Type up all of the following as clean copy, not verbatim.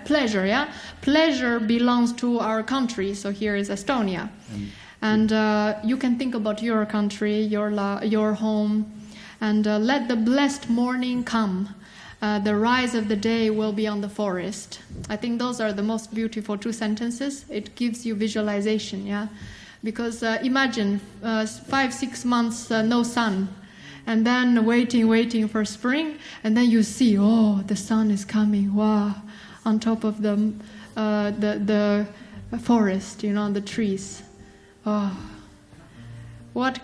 pleasure, yeah? Pleasure belongs to our country, so here is Estonia. And you can think about your country, your home, and let the blessed morning come. The rise of the day will be on the forest. I think those are the most beautiful two sentences. It gives you visualization, yeah? Because imagine 5-6 months no sun, and then waiting for spring, and then you see, oh, the sun is coming, wow, on top of the forest, the trees. Oh, what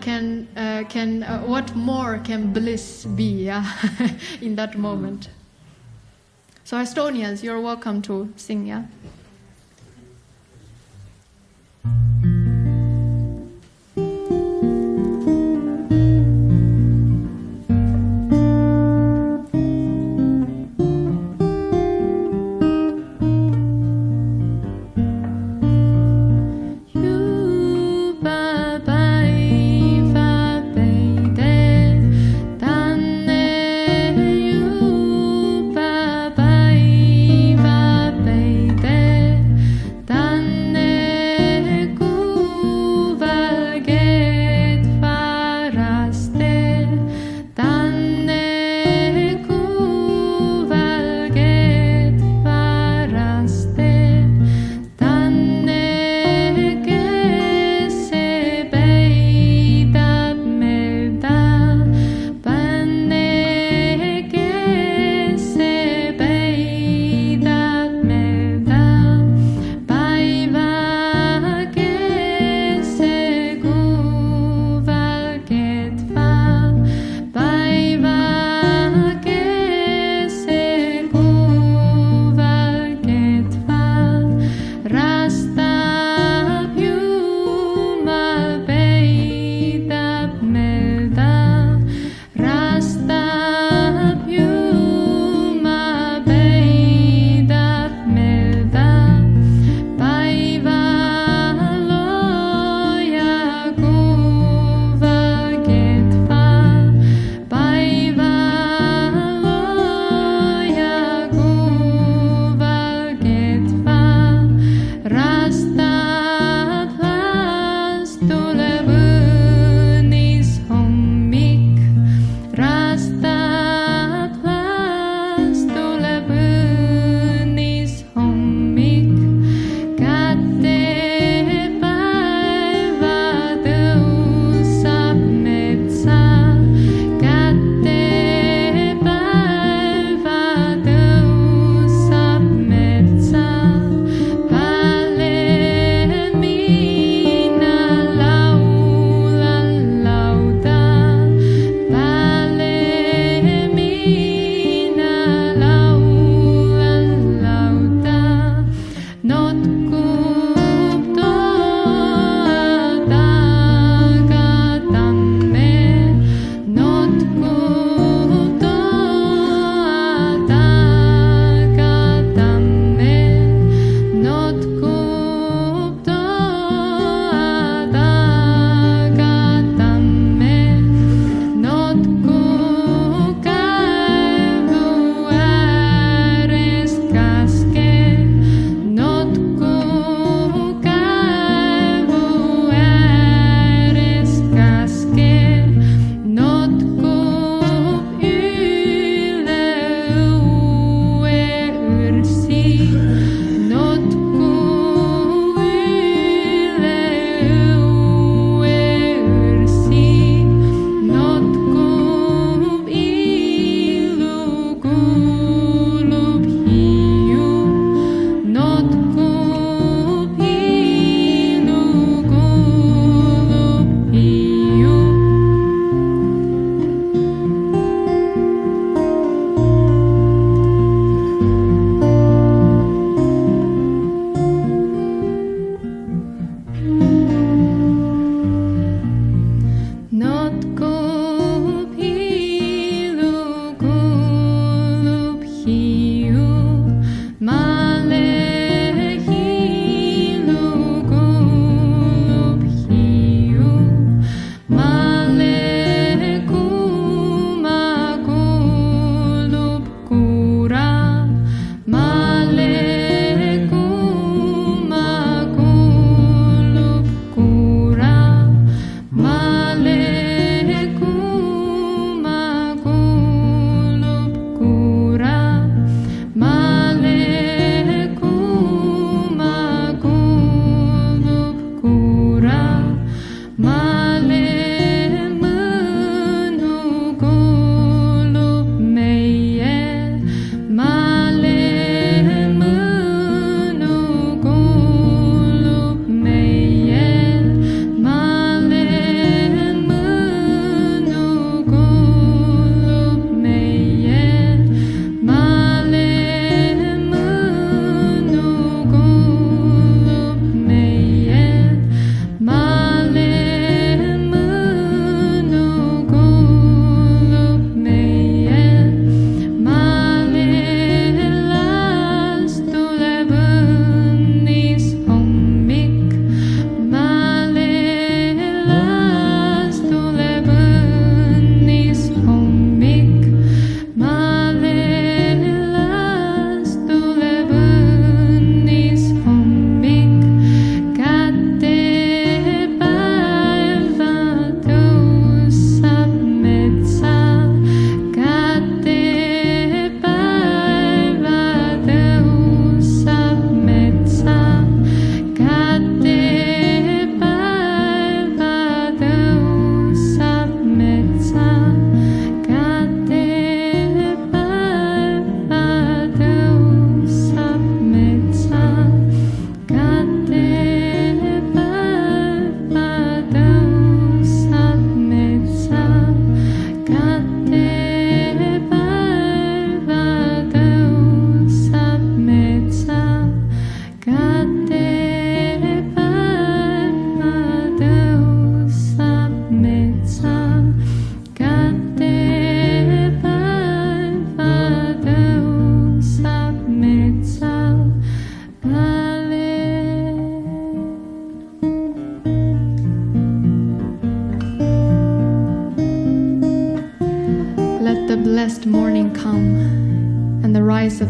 more can bliss be, yeah? In that moment? So Estonians, you're welcome to sing, yeah? Päeva,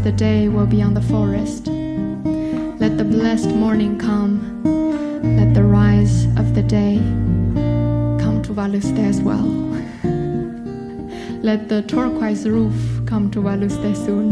of the day will be on the forest. Let the blessed morning come. Let the rise of the day come to Valuste as well. Let the turquoise roof come to Valuste soon.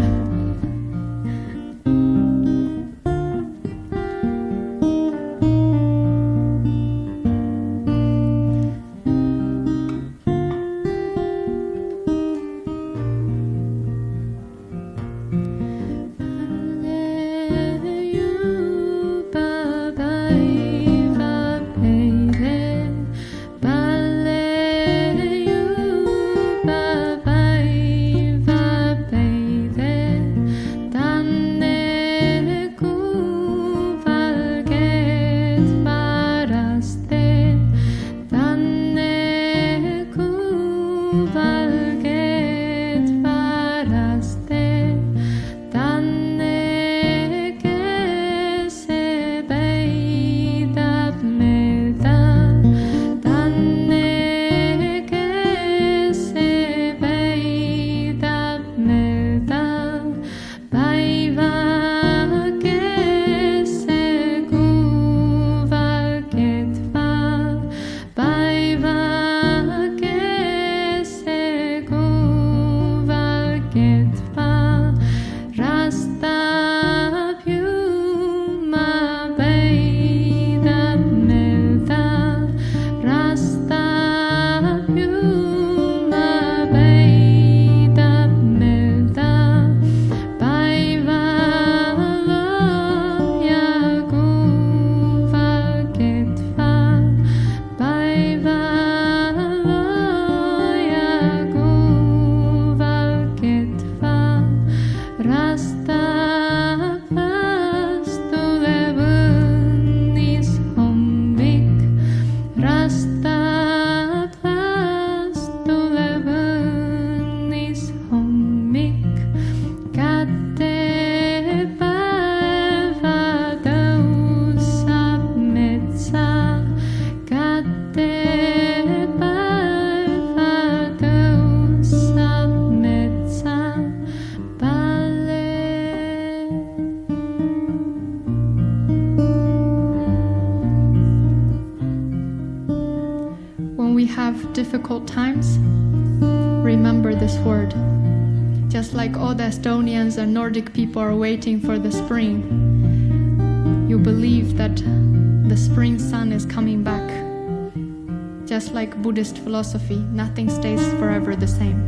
Difficult times, remember this word. Just like all the Estonians and Nordic people are waiting for the spring, you believe that the spring sun is coming back. Just like Buddhist philosophy, nothing stays forever the same.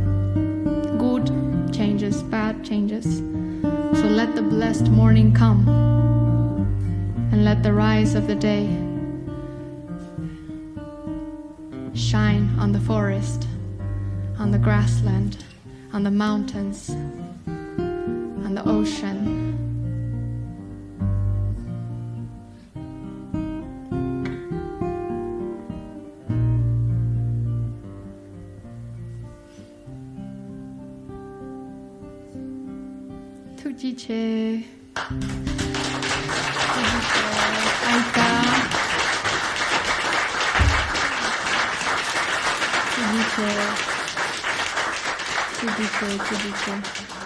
Good changes, bad changes. So let the blessed morning come, and let the rise of the day shine on the forest, on the grassland, on the mountains, on the ocean. Tujiche. Aika. Tujiche.